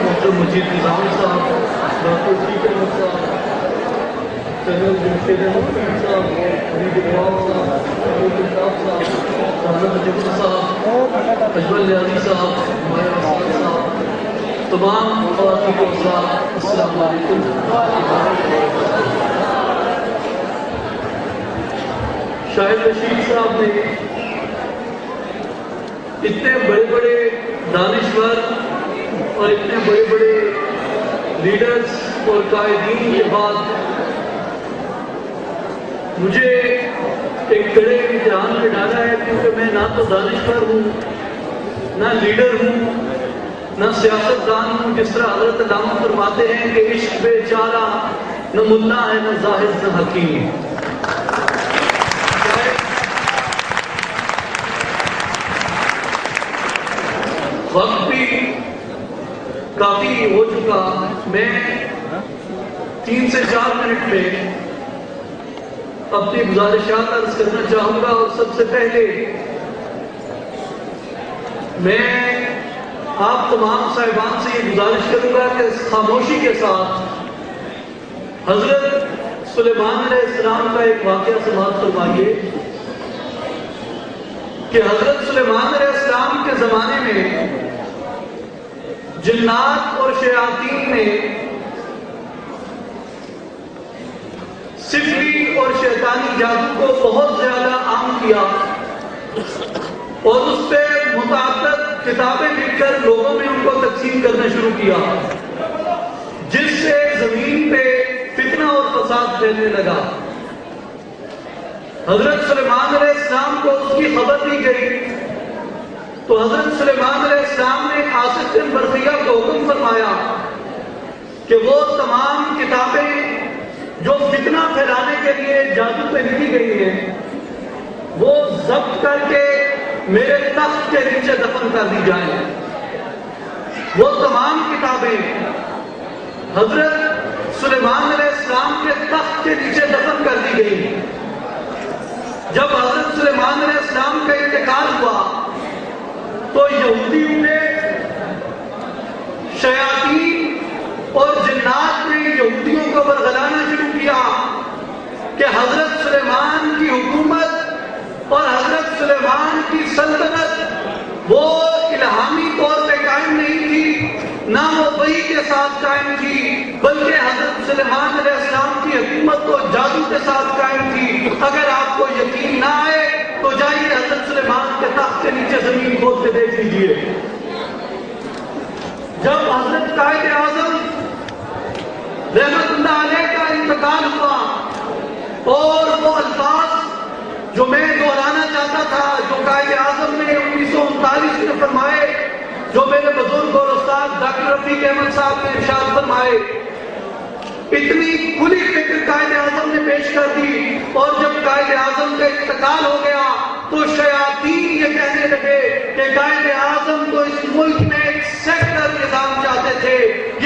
Doctor مجید نظامی صاحب، doctor ٹیک احمد صاحب، general Jamshed Ahmad صاحب، حمید اقبال صاحب، محمود الطاف صاحب، محمد جبر صاحب، اجمل نیازی صاحب، ماہر حسان صاحب، تمام خواتین و حضرات، السلام علیکم۔ شاہد رشید صاحب نے اتنے بڑے بڑے دانشور اور اتنے بڑے بڑے لیڈرز اور قائدین کے بعد مجھے ایک کڑے امتحان میں ڈالا ہے، کیونکہ میں نہ تو دانشور ہوں، نہ لیڈر ہوں، نہ سیاستدان ہوں۔ جس طرح حضرت علامہ فرماتے ہیں کہ عشق بے چارہ، نہ ملا ہے نہ زاہد نہ حکیم۔ وقت بھی کافی ہو چکا، میں 3 سے 4 منٹ میں اپنی گزارشات عرض کرنا چاہوں گا۔ اور سب سے پہلے میں آپ تمام صاحبان سے یہ گزارش کروں گا کہ خاموشی کے ساتھ حضرت سلیمان علیہ السلام کا ایک واقعہ سماعت فرمائیے کہ حضرت سلیمان علیہ السلام کے زمانے میں جنات اور شیاطین نے سحری اور شیطانی جادو کو بہت زیادہ عام کیا اور اس پہ متعدد کتابیں لکھ کر لوگوں میں ان کو تقسیم کرنا شروع کیا، جس سے زمین پہ فتنہ اور فساد پھیلنے لگا۔ حضرت سلیمان علیہ السلام کو اس کی خبر دی گئی تو حضرت سلیمان علیہ السلام نے آصف بن برقیہ کو حکم فرمایا کہ وہ تمام کتابیں جو فتنہ پھیلانے کے لیے جادو پہ لکھی گئی ہیں وہ ضبط کر کے میرے تخت کے نیچے دفن کر دی جائیں۔ وہ تمام کتابیں حضرت سلیمان علیہ السلام کے تخت کے نیچے دفن کر دی گئی۔ جب حضرت سلیمان علیہ السلام کا انتقال ہوا تو یہودیوں نے، شیاطین اور جنات نے یہودیوں کو برگلانا شروع کیا کہ حضرت سلیمان کی حکومت اور حضرت سلیمان کی سلطنت وہ الہامی طور پہ قائم نہیں تھی، نہ وہ وحی کے ساتھ قائم تھی، بلکہ حضرت سلیمان علیہ السلام کی حکومت تو جادو کے ساتھ قائم تھی۔ اگر آپ کو یقین نہ آئے تو جائیے حضرت سلیمان کے تخت کے نیچے زمین کھود کے دیکھ لیجیے۔ جب حضرت قائد اعظم رحمت اللہ علیہ کا انتقال ہوا اور وہ الفاظ جو میں دہرانا چاہتا تھا جو قائد اعظم نے 1939 میں فرمائے، جو میرے بزرگ اور استاد ڈاکٹر رفیق احمد صاحب نے ارشاد فرمائے، اتنی کھلی فکر قائد اعظم نے پیش کر دی۔ اور جب قائد اعظم کا انتقال ہو گیا تو شیاطین یہ کہنے لگے کہ قائد اعظم تو اس ملک میں ایک سیکولر نظام چاہتے تھے،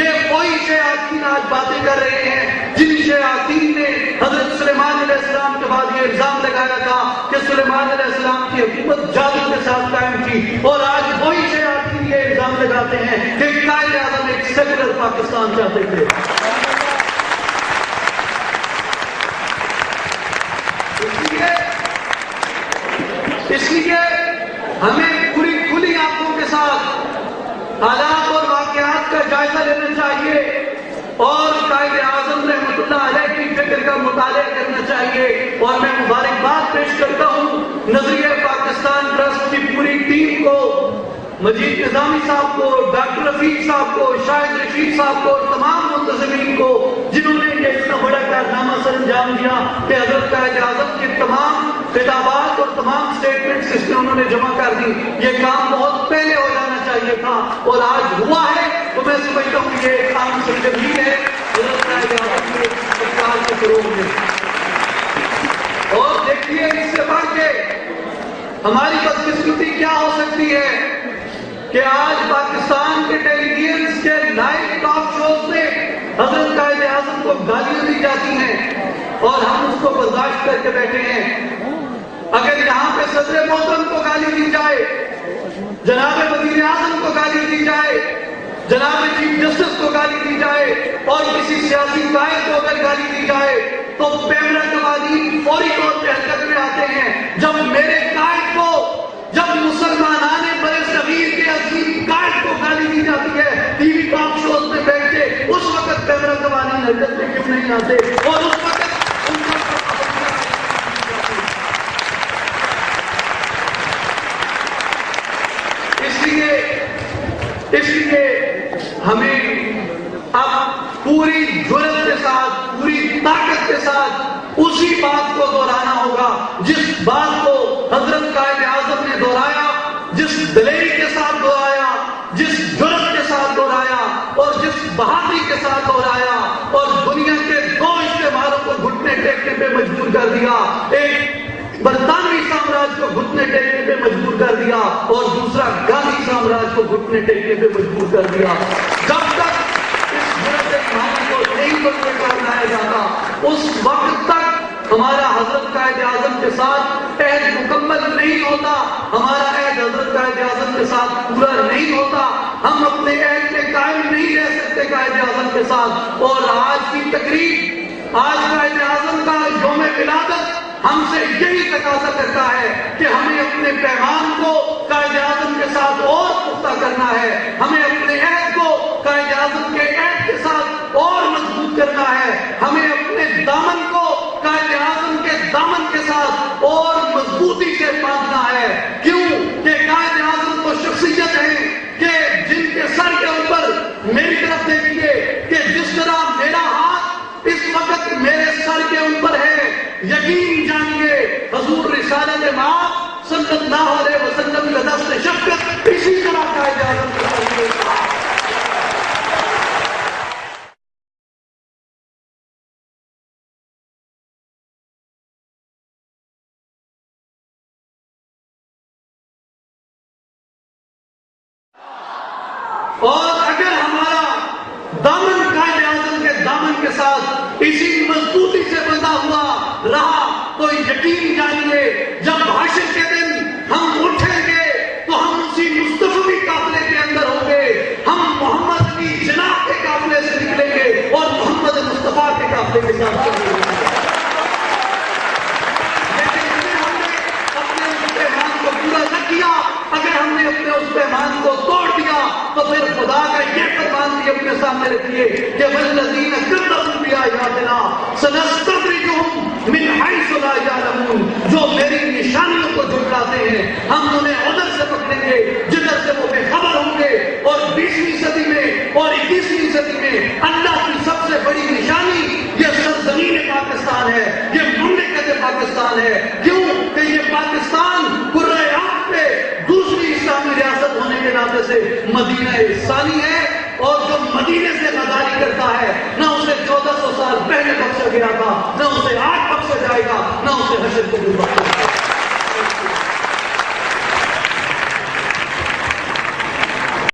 یہ وہی شیاطین آج باتیں کر رہے ہیں جن شیاطین نے حضرت سلیمان علیہ السلام کے بعد یہ الزام لگایا تھا کہ سلیمان علیہ السلام کی حکومت جادو کے ساتھ قائم تھی، اور آج وہی شیاطین یہ الزام لگاتے ہیں کہ قائد اعظم ایک سیکولر پاکستان چاہتے تھے۔ اس لیے ہمیں پوری کھلی آنکھوں کے ساتھ حالات اور واقعات کا جائزہ لینا چاہیے اور قائد اعظم رحمت اللہ علیہ کی فکر کا مطالعہ کرنا چاہیے۔ اور میں مبارکباد پیش کرتا ہوں نظریہ پاکستان ٹرسٹ کی پوری ٹیم کو، مجید نظامی صاحب کو، ڈاکٹر رفیق صاحب کو، شاہد رشید صاحب کو اور تمام منتظمین کو جنہوں نے یہ اتنا بڑا کارنامہ سر انجام دیا کہ حضرت قائد اعظم کے تمام خطابات اور تمام سٹیٹمنٹس اس میں انہوں نے جمع کر دی۔ یہ کام بہت پہلے ہو جانا چاہیے تھا اور آج ہوا ہے، تو میں سمجھتا ہوں کہ یہ کام سرگرمی ہے حضرت قائد اعظم کے افکار کے فروغ میں۔ اور دیکھیے اس سے بڑھ کے ہماری بدقسمتی کیا ہو سکتی ہے کہ آج پاکستان کے ٹیلی ویژن کے لائیو ٹاک شوز میں حضرت قائد اعظم کو گالیاں دی جاتی ہیں اور ہم اس کو برداشت کر کے بیٹھے ہیں۔ اگر یہاں پہ صدر محترم کو گالی دی جائے، جناب وزیر اعظم کو گالی دی جائے، جناب چیف جسٹس کو گالی دی جائے اور کسی سیاسی قائد کو اگر گالی دی جائے تو پیمرا قوانین فوری طور پہ حرکت میں آتے ہیں. جب میرے قائد کو، جب مسلمانان برے صغیر کے عظیم قائد کو گالی دی جاتی ہے ٹی وی ٹاک شوز میں بیٹھ کے، اس وقت پیمرا قوانین حرکت میں کیوں نہیں آتے؟ اور اس وقت اس لیے ہمیں اب پوری جرأت کے ساتھ، پوری طاقت کے ساتھ اسی بات کو دہرانا ہوگا جس بات کو حضرت قائد اعظم نے دہرایا، جس دلیری کے ساتھ دہرایا، جس جرأت کے ساتھ دہرایا اور جس بہادری کے ساتھ دہرایا اور دنیا کے دو استعماروں کو گھٹنے ٹیکنے پہ مجبور کر دیا. ایک برطانوی سامراج کو گھٹنے ٹیکنے پہ مجبور کر دیا اور دوسرا گاندھی سامراج کو گھٹنے ٹیکنے پہ مجبور کر دیا. جب تک اس جرأت ایمان کو نہیں بننے کا بنایا جاتا، اس وقت تک ہمارا حضرت قائد اعظم کے ساتھ عہد مکمل نہیں ہوتا، ہمارا عہد حضرت قائد اعظم کے ساتھ پورا نہیں ہوتا، ہم اپنے عہد کے قائم نہیں رہ سکتے قائد اعظم کے ساتھ. اور آج کی تقریب، آج قائد اعظم کا یوم ولادت ہم سے یہی تقاضا کرتا ہے کہ ہمیں اپنے پیمان کو قائد اعظم کے ساتھ اور پختہ کرنا ہے، ہمیں اپنے عہد کو قائد اعظم کے عہد کے ساتھ اور مضبوط کرنا ہے، ہمیں اپنے دامن کو قائد اعظم کے دامن کے ساتھ اور مضبوطی سے باندھنا ہے. کیوں کہ قائد اعظم تو شخصیت ہے کہ جن کے سر کے اوپر، میری طرف دیکھیے کہ جس طرح میرا ہاتھ اس وقت میرے سر کے اوپر ہے، یقین جانیے حضور رسالت مآب صلی اللہ علیہ وسلم کا دست شفقت اسی طرح قائد اعظم کے سر کے اوپر. اور اگر ہمارا دامن قائد اعظم کے دامن کے ساتھ اسی مضبوطی سے بندھا ہوا رہا تو یقین جانیے جب حشر کے دن ہم اٹھیں گے تو ہم اسی مصطفی قافلے کے اندر ہوں گے، ہم محمد کی جناب کے قافلے سے نکلیں گے اور محمد مصطفیٰ کے قافلے کے ساتھ چلیں گے. اگر ہم نے اپنے اس پیمان کو توڑ دیا تو پھر خدا کا یہ فرمان بھی اپنے سامنے رکھیے کہ والذین کذبوا بآیاتنا سنستدرجهم من حیث لا یعلمون. جو میری نشانیوں کو جھٹلاتے ہیں ہم انہیں ادھر سے پکڑیں گے جدھر سے وہ بے خبر ہوں گے. اور 20ویں صدی میں اور 21ویں صدی میں اللہ کی سب سے بڑی نشانی یہ سرزمین پاکستان ہے، یہ مملکت پاکستان ہے. کیوں کہ یہ پاکستان قرۂ عام پہ دوسری اسلامی ریاست ہونے کے ناطے سے مدینہ ثانی ہے، اور جو مدینے سے غداری کرتا ہے نہ اسے 1400 سال پہلے بخشا گیا تھا، نہ اسے آج بخشا جائے گا، نہ اسے حشر کے دن بخشا جائے گا.